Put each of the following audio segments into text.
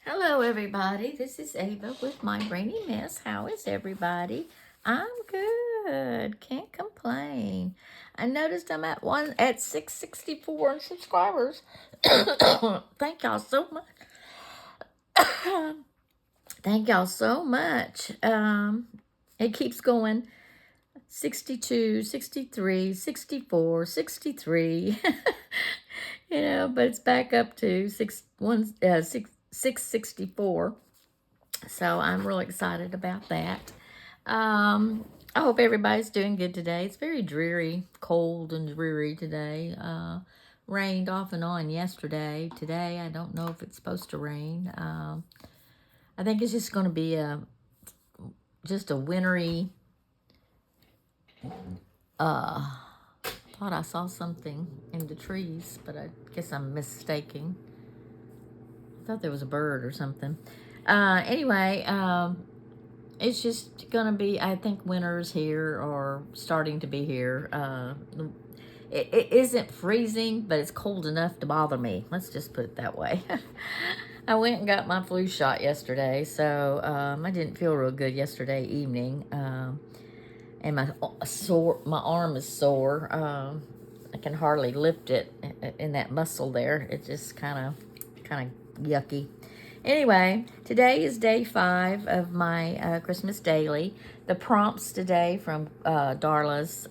Hello, everybody. This is Ava with my brainy mess. How is everybody? I'm good. Can't complain. I noticed I'm at 664 subscribers. Thank y'all so much. Thank y'all so much. It keeps going 62, 63, 64, 63. But it's back up to 664. So I'm really excited about that. I hope everybody's doing good today. It's very dreary, cold and dreary today. Rained off and on yesterday. Today, I don't know if it's supposed to rain. I think it's just going to be just a wintry. Thought I saw something in the trees, but I guess I'm mistaking. I thought there was a bird or something. Anyway, it's just gonna be, I think winter's here or starting to be here. It isn't freezing, but it's cold enough to bother me. Let's just put it that way. I went and got my flu shot yesterday, so I didn't feel real good yesterday evening. And my arm is sore. I can hardly lift it in that muscle there. It's just kind of yucky. Anyway, today is day 5 of my Christmas daily. The prompts today from Darla's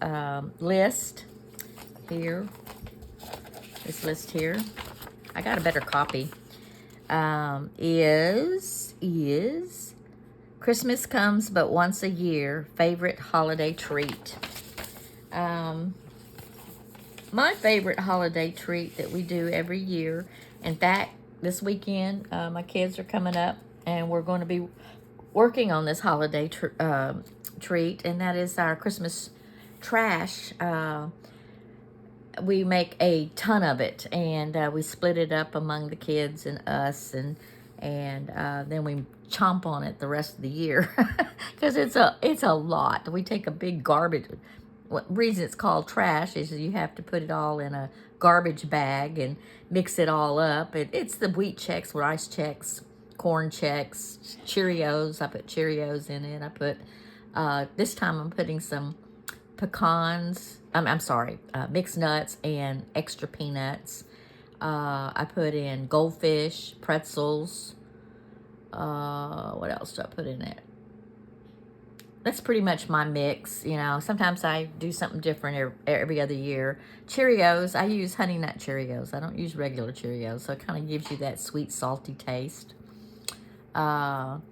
list here. This list here, I got a better copy. Is Christmas comes but once a year. Favorite holiday treat. My favorite holiday treat that we do every year. In fact, this weekend, my kids are coming up, and we're going to be working on this holiday treat, and that is our Christmas trash. We make a ton of it, and we split it up among the kids and us, and then we chomp on it the rest of the year because it's a lot. We take a big garbage. What reason it's called trash is you have to put it all in a garbage bag and mix it all up. It's the wheat checks, rice checks, corn checks, Cheerios. I put Cheerios in it. I put this time I'm putting some pecans. I'm sorry, mixed nuts and extra peanuts. I put in goldfish, pretzels. What else do I put in it? That's pretty much my mix. Sometimes I do something different every other year. Cheerios, I use Honey Nut Cheerios. I don't use regular Cheerios, so it kind of gives you that sweet, salty taste. And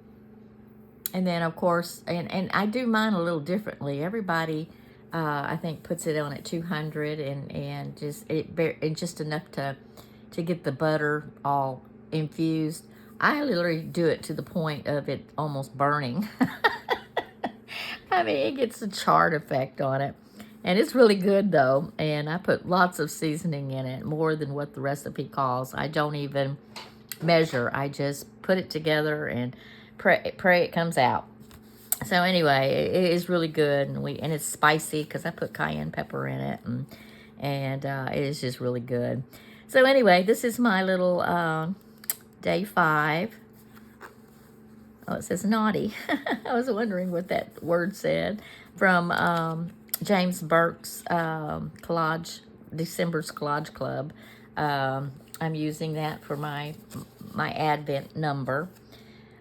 then, of course, and I do mine a little differently. Everybody, I think, puts it on at 200 and just enough to get the butter all infused. I literally do it to the point of it almost burning. I mean, it gets a charred effect on it. And it's really good, though. And I put lots of seasoning in it, more than what the recipe calls. I don't even measure. I just put it together and pray it comes out. So anyway, it is really good. And it's spicy because I put cayenne pepper in it. And it is just really good. So anyway, this is my little day 5. Oh, it says naughty. I was wondering what that word said. From James Burke's December's Collage Club. I'm using that for my Advent number.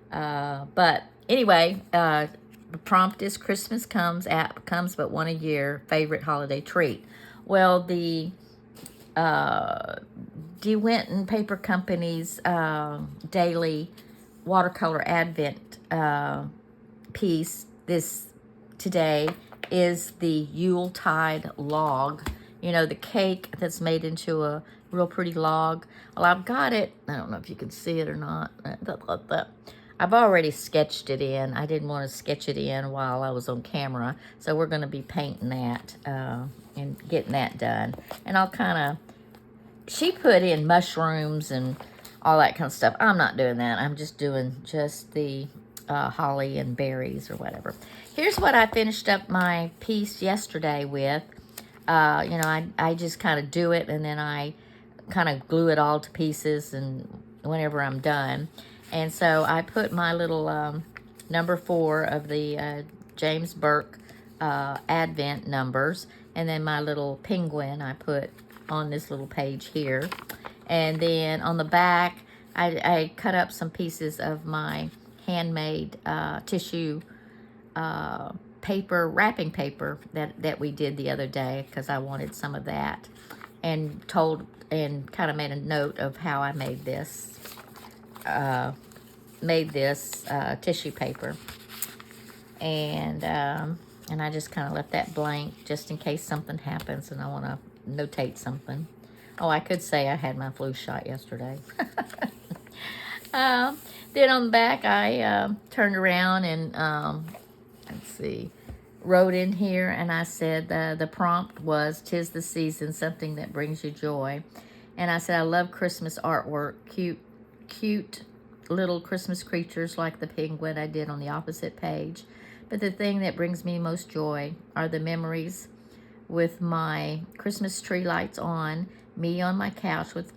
But anyway, the prompt is Christmas comes but one a year. Favorite holiday treat. Well, the DeWinton Paper Company's daily watercolor Advent piece today is the Yuletide log. The cake that's made into a real pretty log. Well, I've got it. I don't know if you can see it or not. I've already sketched it in. I didn't want to sketch it in while I was on camera, so we're going to be painting that and getting that done. And I'll she put in mushrooms and all that kind of stuff. I'm not doing that. I'm just doing the holly and berries or whatever. Here's what I finished up my piece yesterday with. I just kind of do it, and then I kind of glue it all to pieces and whenever I'm done. And so I put my little number 4 of the James Burke Advent numbers, and then my little penguin I put on this little page here. And then on the back, I cut up some pieces of my handmade tissue paper, wrapping paper that we did the other day, because I wanted some of that, and kind of made a note of how I made this tissue paper. And I just kind of left that blank just in case something happens and I want to notate something. Oh, I could say I had my flu shot yesterday. Then on the back, I turned around and, let's see, wrote in here, and I said the prompt was, "'Tis the season, something that brings you joy." And I said, I love Christmas artwork, cute little Christmas creatures like the penguin I did on the opposite page. But the thing that brings me most joy are the memories with my Christmas tree lights on, me on my couch with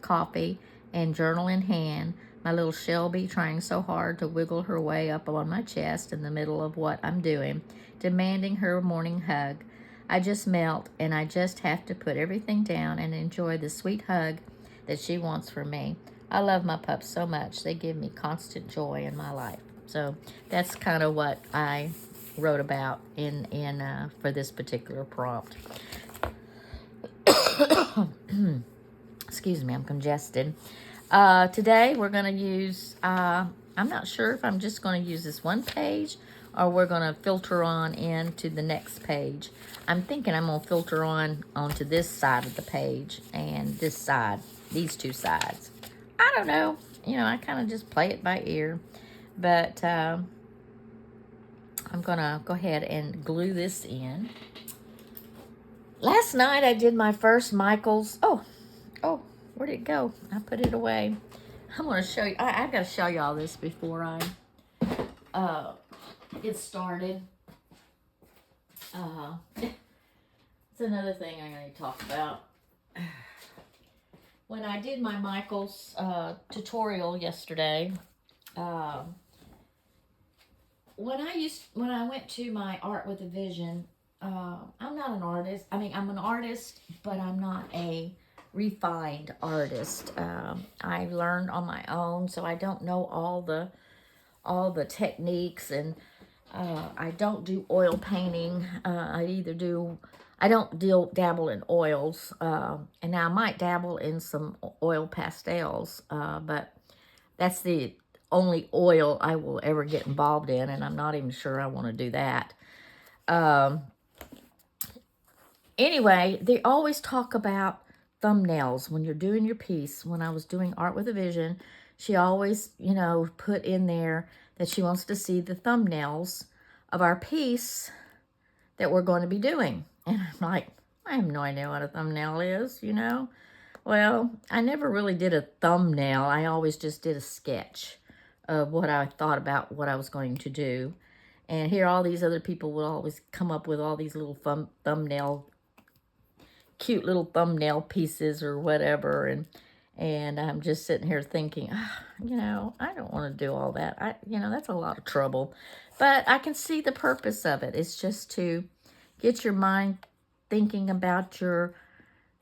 coffee and journal in hand, my little Shelby trying so hard to wiggle her way up on my chest in the middle of what I'm doing, demanding her morning hug. I just melt, and I just have to put everything down and enjoy the sweet hug that she wants from me. I love my pups so much. They give me constant joy in my life. So that's kind of what I wrote about in for this particular prompt. Excuse me, I'm congested. Today we're going to use, I'm not sure if I'm just going to use this one page or we're going to filter on into the next page. I'm thinking I'm going to filter onto this side of the page and this side, these two sides. I don't know. You know, I kind of just play it by ear. But I'm going to go ahead and glue this in. Last night I did my first Michael's. Oh, where'd it go? I put it away. I'm going to show you. I've got to show you all this before I get started. It's another thing I'm going to talk about. When I did my Michael's tutorial yesterday, when I went to my Art with a Vision, I'm not an artist. I mean, I'm an artist, but I'm not a refined artist. I learned on my own, so I don't know all the techniques, and I don't do oil painting. I don't dabble in oils, and now I might dabble in some oil pastels, but that's the only oil I will ever get involved in, and I'm not even sure I want to do that. Anyway, they always talk about thumbnails when you're doing your piece. When I was doing Art with a Vision, she always, put in there that she wants to see the thumbnails of our piece that we're going to be doing. And I'm like, I have no idea what a thumbnail is, Well, I never really did a thumbnail. I always just did a sketch of what I thought about what I was going to do. And here all these other people would always come up with all these little cute little thumbnail pieces or whatever. And I'm just sitting here thinking, I don't want to do all that. That's a lot of trouble. But I can see the purpose of it. It's just to get your mind thinking about your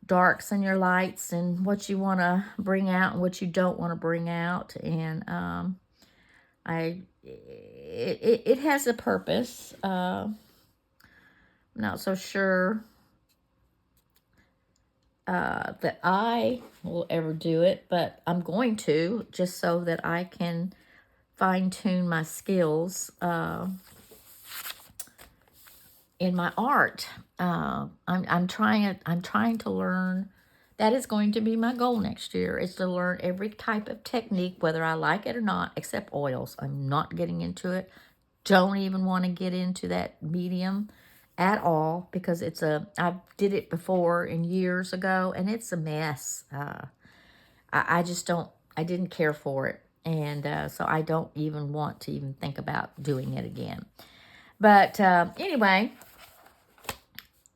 darks and your lights and what you want to bring out and what you don't want to bring out. And it has a purpose. I'm not so sure that I will ever do it, but I'm going to, just so that I can fine-tune my skills in my art. I'm trying to learn. That is going to be my goal next year, is to learn every type of technique, whether I like it or not, except oils. I'm not getting into it. Don't even want to get into that medium at all, because I did it before years ago, and it's a mess. I didn't care for it. And so I don't even want to even think about doing it again. But anyway,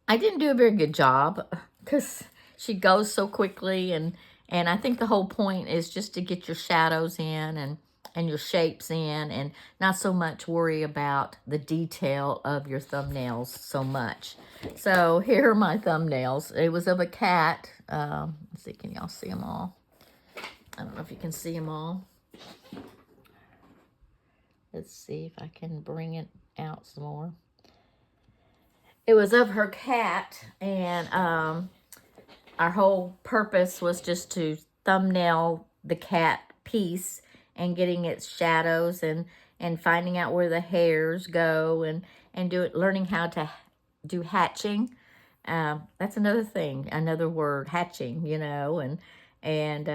I didn't do a very good job because she goes so quickly. And I think the whole point is just to get your shadows in. and your shapes in, and not so much worry about the detail of your thumbnails so much. So here are my thumbnails. It was of a cat. Let's see, can y'all see them all? I don't know if you can see them all. Let's see if I can bring it out some more. It was of her cat, and our whole purpose was just to thumbnail the cat piece and getting its shadows and finding out where the hairs go and learning how to do hatching. That's another thing, another word, hatching, you know, and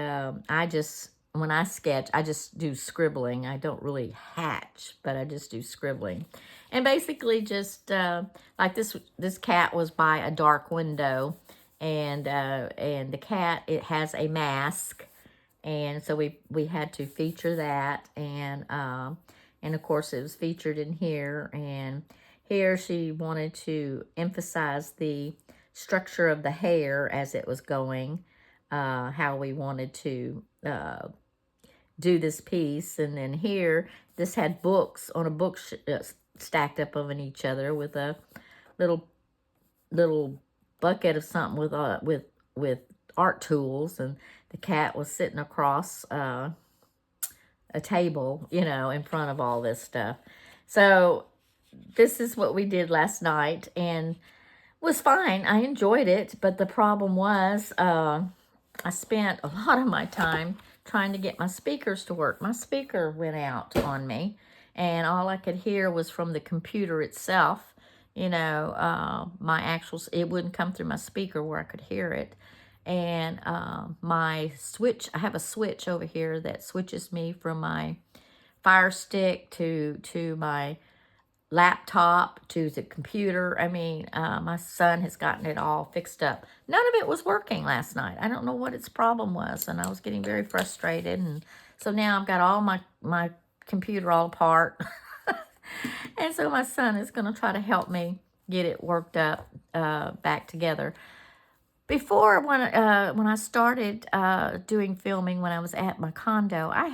I just, when I sketch, I just do scribbling. I don't really hatch, but I just do scribbling. And basically just like this cat was by a dark window, and the cat, it has a mask, and so we had to feature that, and of course it was featured in here. And here she wanted to emphasize the structure of the hair as it was going, how we wanted to do this piece. And then here, this had books on a book stacked up on each other with a little bucket of something with art tools, and the cat was sitting across a table, you know, in front of all this stuff. So this is what we did last night, and was fine. I enjoyed it, but the problem was I spent a lot of my time trying to get my speakers to work. My speaker went out on me, and all I could hear was from the computer itself. You know, it wouldn't come through my speaker where I could hear it. And my switch, I have a switch over here that switches me from my Fire Stick to my laptop to the computer. I mean, my son has gotten it all fixed up. None of it was working last night. I don't know what its problem was, and I was getting very frustrated. And so now I've got all my computer all apart. And so my son is going to try to help me get it worked up, back together. Before, when I started doing filming, when I was at my condo, I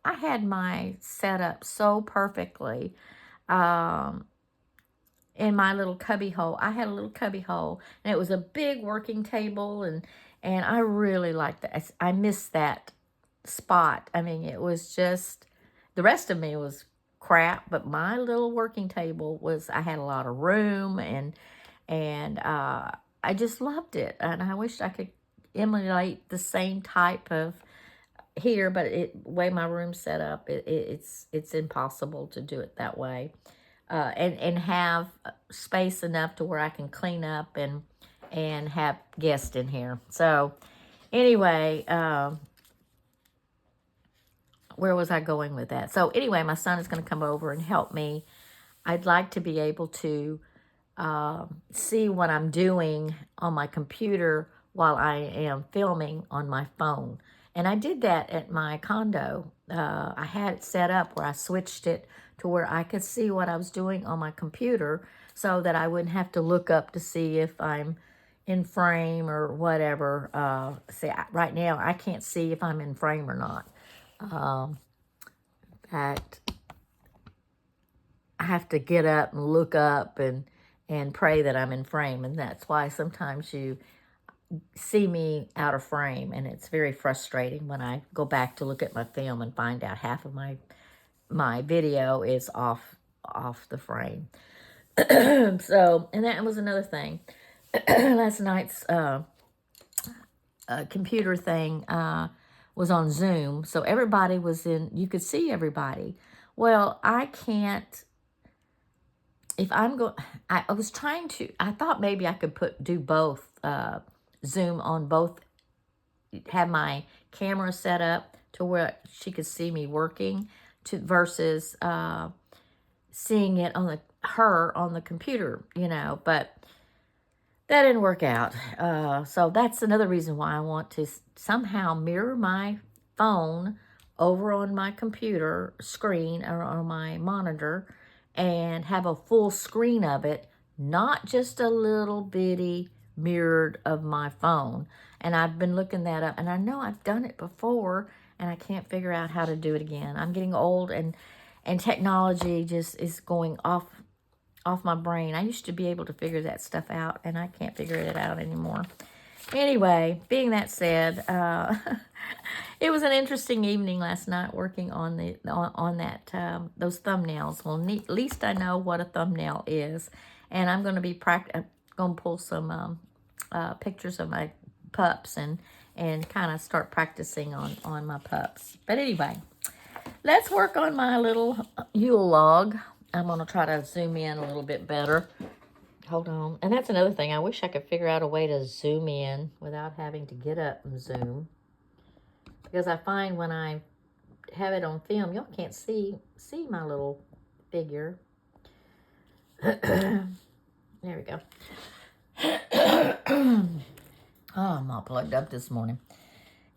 had my setup so perfectly. In my little cubby hole. I had a little cubby hole, and it was a big working table, and I really liked that. I missed that spot. I mean, it was just, the rest of me was crap, but my little working table was, I had a lot of room, and I just loved it, and I wish I could emulate the same type of here, but the way my room's set up, it's impossible to do it that way, and have space enough to where I can clean up and have guests in here. So anyway, where was I going with that? So anyway, my son is going to come over and help me. I'd like to be able to see what I'm doing on my computer while I am filming on my phone. And I did that at my condo. I had it set up where I switched it to where I could see what I was doing on my computer, so that I wouldn't have to look up to see if I'm in frame or whatever. See, right now I can't see if I'm in frame or not. That I have to get up and look up and pray that I'm in frame, and that's why sometimes you see me out of frame, and it's very frustrating when I go back to look at my film and find out half of my video is off the frame. So, and that was another thing. Last night's computer thing was on Zoom, so everybody was in, you could see everybody. Well, I can't, if I'm going, I was trying to, I thought maybe I could do both, Zoom on both, have my camera set up to where she could see me working, versus seeing it on her on the computer, you know, but that didn't work out. So that's another reason why I want to somehow mirror my phone over on my computer screen or on my monitor and have a full screen of it, not just a little bitty mirrored of my phone. And I've been looking that up, and I know I've done it before, and I can't figure out how to do it again. I'm getting old, and technology just is going off my brain. I used to be able to figure that stuff out, and I can't figure it out anymore. Anyway, being that said, it was an interesting evening last night working on those thumbnails. Well, at least I know what a thumbnail is, and I'm going to be going to pull some pictures of my pups and kind of start practicing on my pups. But anyway, let's work on my little Yule log. I'm going to try to zoom in a little bit better. Hold on. And that's another thing. I wish I could figure out a way to zoom in without having to get up and zoom. Because I find when I have it on film, y'all can't see my little figure. There we go. Oh, I'm all plugged up this morning.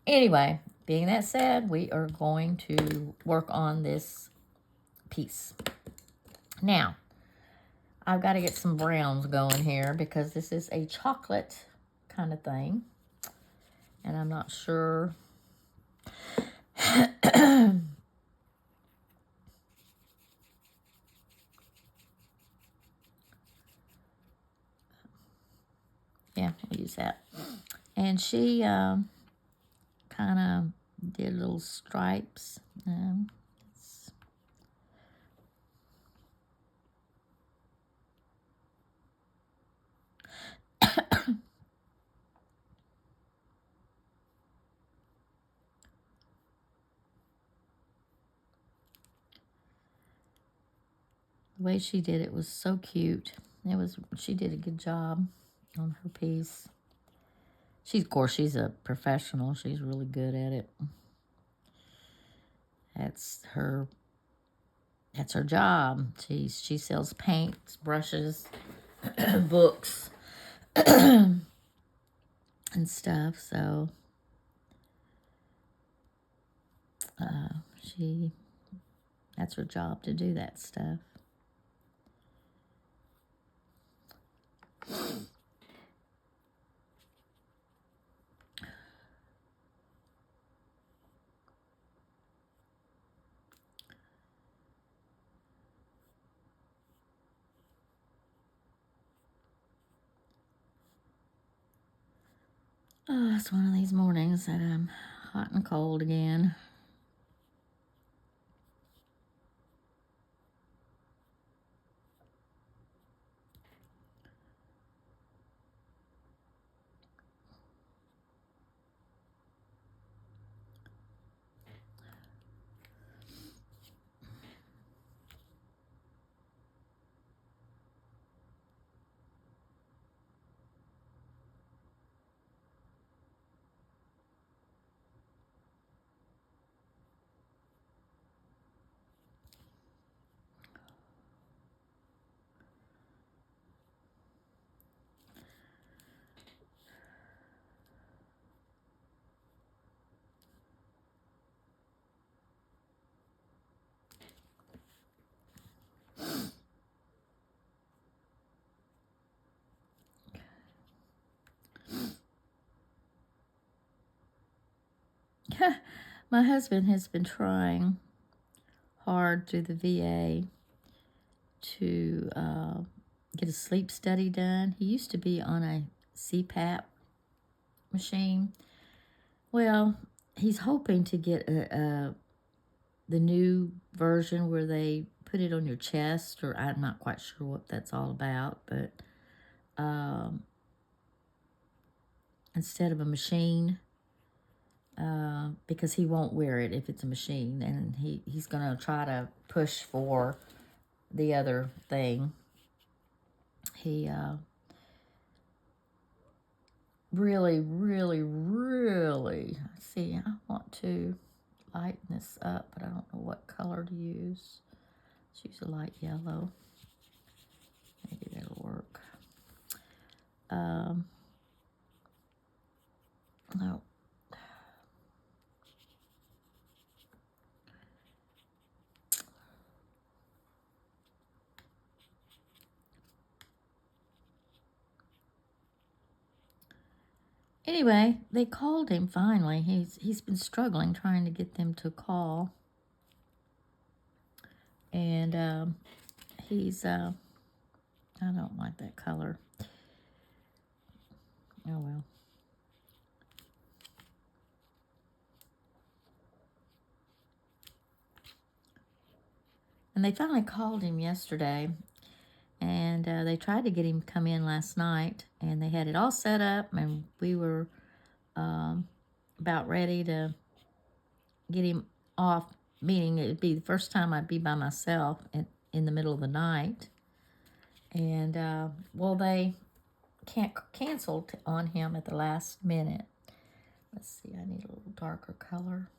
Anyway, being that said, we are going to work on this piece. Now, I've got to get some browns going here because this is a chocolate kind of thing. And I'm not sure. Yeah, we'll use that. And she kind of did little stripes. The way she did it was so cute. She did a good job on her piece. Of course, she's a professional. She's really good at it. That's her job. She sells paints, brushes, books, and stuff. So that's her job to do that stuff. Oh, it's one of these mornings that I'm hot and cold again. My husband has been trying hard through the VA to get a sleep study done. He used to be on a CPAP machine. Well, he's hoping to get the new version where they put it on your chest, or I'm not quite sure what that's all about, but instead of a machine, because he won't wear it if it's a machine, and he's going to try to push for the other thing. He really, really, really, see, I want to lighten this up, but I don't know what color to use. Let's use a light yellow. Maybe that'll work. No. Anyway, they called him finally. He's been struggling trying to get them to call. And I don't like that color. Oh well. And they finally called him yesterday, and they tried to get him to come in last night, and they had it all set up, and we were about ready to get him off, meaning it would be the first time I'd be by myself in the middle of the night. And, well, they canceled on him at the last minute. Let's see, I need a little darker color.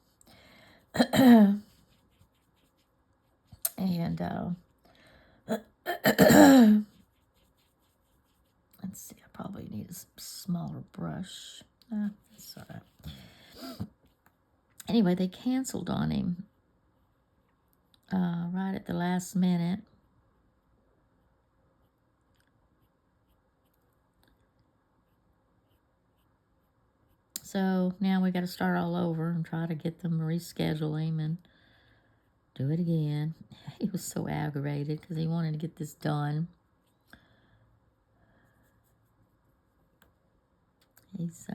And, let's see, I probably need a smaller brush. That's all right. Anyway, they canceled on him right at the last minute. So now we got to start all over and try to get them to reschedule him and do it again. He was so aggravated because he wanted to get this done. He's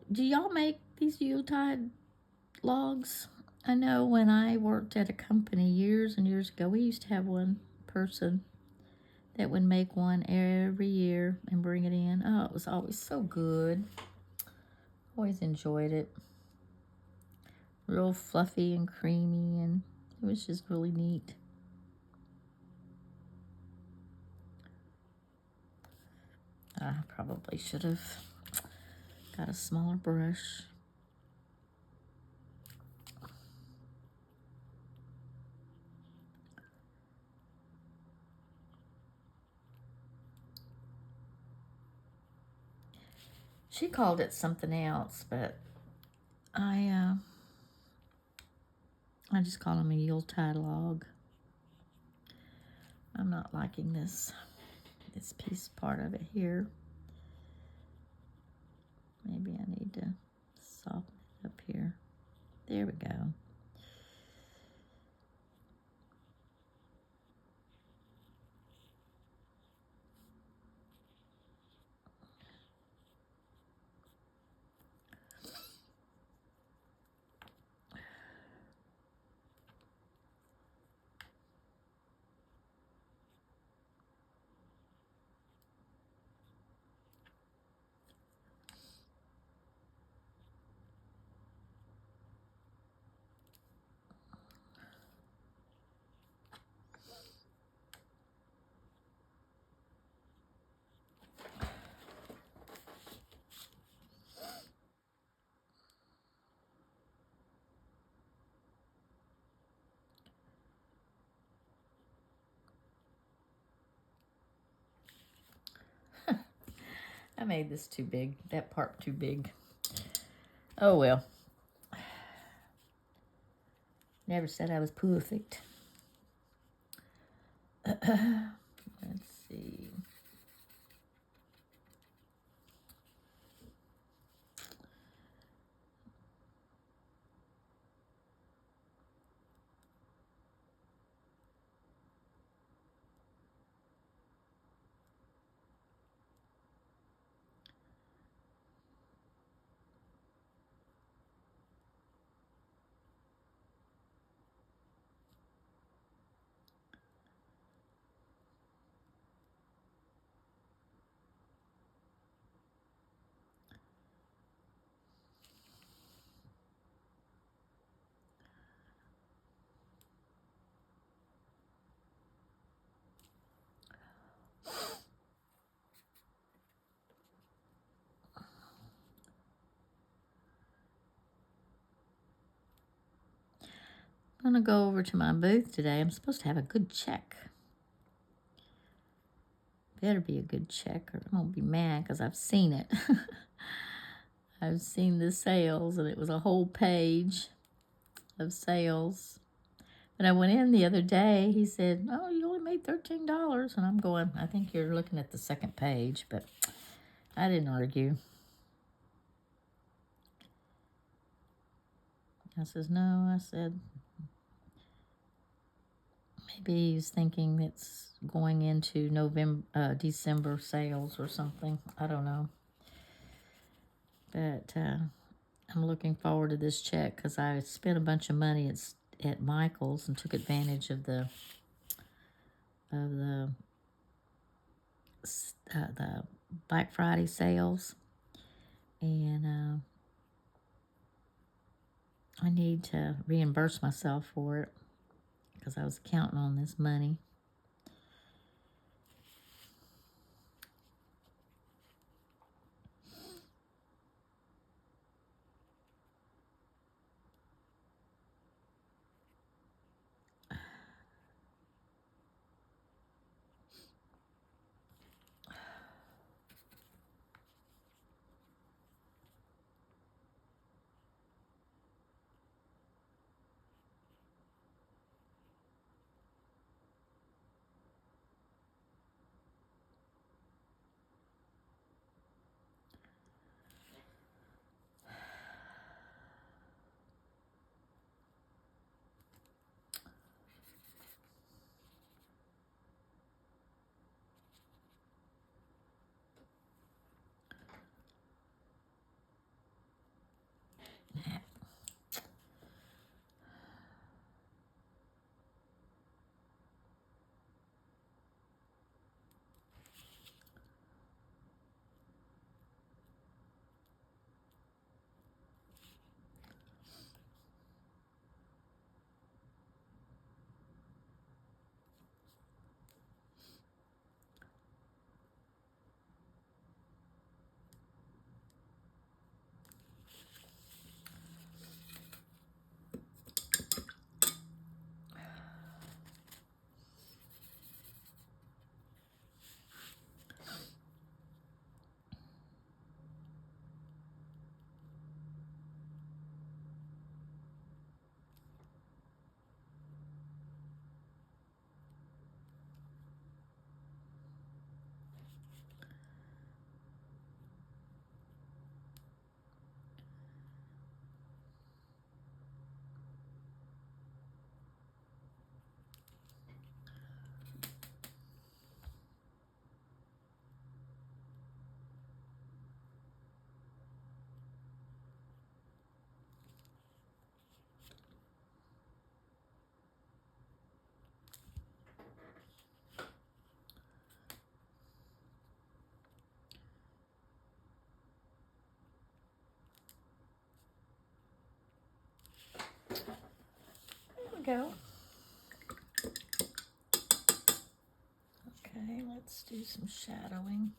do y'all make these Yuletide logs? I know when I worked at a company years and years ago, we used to have one person that would make one every year and bring it in. Oh, it was always so good. Always enjoyed it. Real fluffy and creamy, and it was just really neat. I probably should have got a smaller brush. She called it something else, but I just call them a Yuletide log. I'm not liking this piece part of it here. Maybe I need to soften it up here. There we go. I made this too big, that part too big. Oh well. Never said I was perfect. Let's see. I'm going to go over to my booth today. I'm supposed to have a good check. Better be a good check or I won't be mad because I've seen it. I've seen the sales and it was a whole page of sales. But I went in the other day, he said, oh, you only made $13. And I'm going, I think you're looking at the second page, but I didn't argue. I says, no, I said, maybe he's thinking it's going into December sales or something. I don't know. But I'm looking forward to this check because I spent a bunch of money at Michael's and took advantage of the Black Friday sales, and I need to reimburse myself for it because I was counting on this money. There we go. Okay, let's do some shadowing.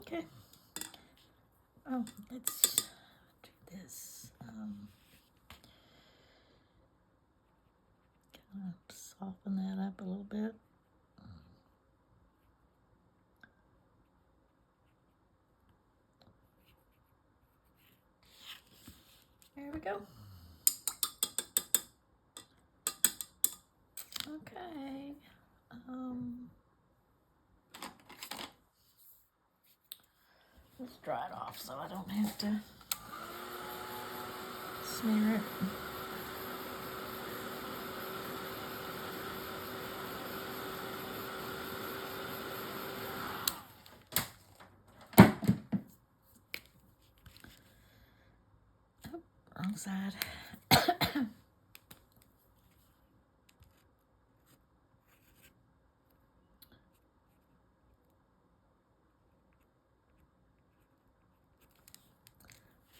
Okay. Oh, let's do this. Kind of soften that up a little bit. go. Okay. Let's dry it off so I don't have to smear it. Oh, wrong side.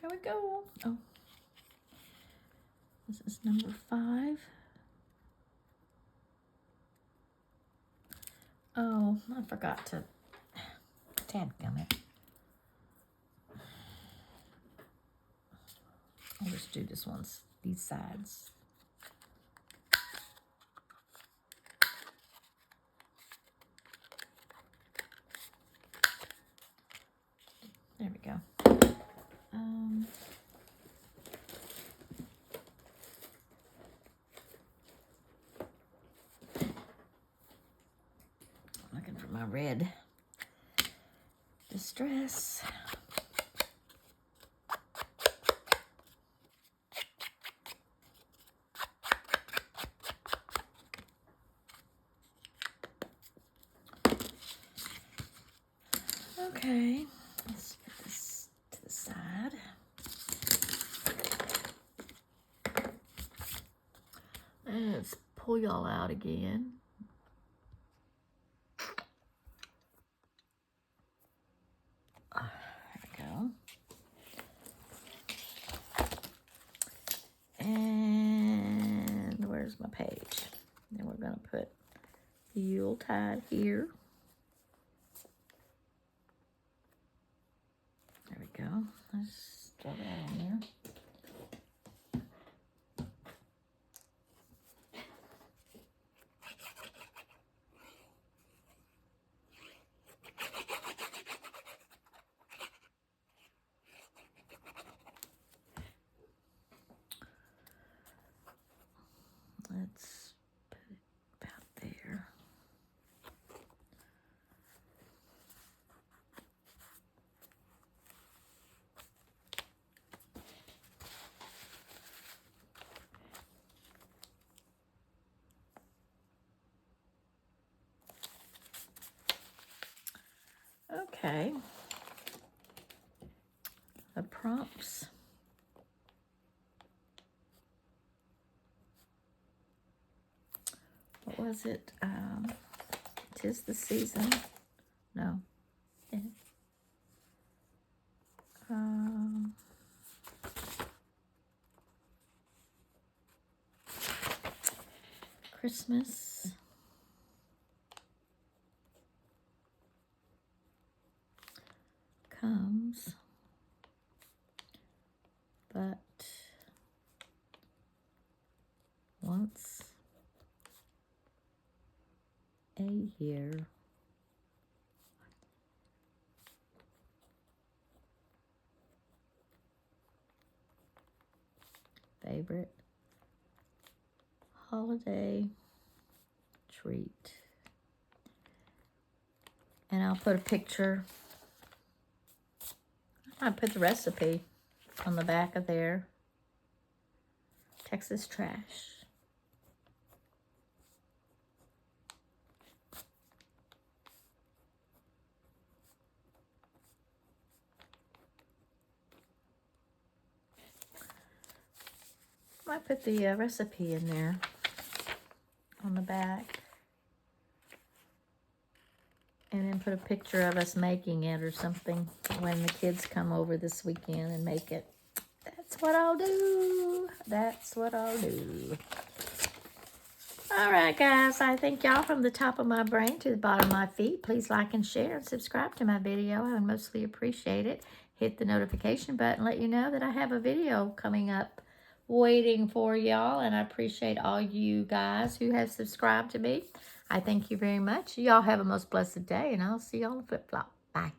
Here we go. Oh, this is number 5. Oh, I forgot to dadgum it. I'll just do this one's these sides. There we go. Looking for my red distress. Okay, let's put this to the side. Let's pull y'all out again. There we go. And where's my page? Then we're going to put the Yuletide here. There we go. Let's throw that on there. Let's put it about there. Okay. The prompts. What was it? 'Tis the season. No. Yeah. Christmas. Comes. But once a year. Favorite holiday treat. And I'll put a picture. I put the recipe on the back of there. Texas trash. I put the recipe in there on the back. And then put a picture of us making it or something when the kids come over this weekend and make it. That's what I'll do. That's what I'll do. All right, guys. I thank y'all from the top of my brain to the bottom of my feet. Please like and share and subscribe to my video. I would mostly appreciate it. Hit the notification button. Let you know that I have a video coming up waiting for y'all. And I appreciate all you guys who have subscribed to me. I thank you very much. Y'all have a most blessed day. And I'll see y'all on the flip-flop. Bye.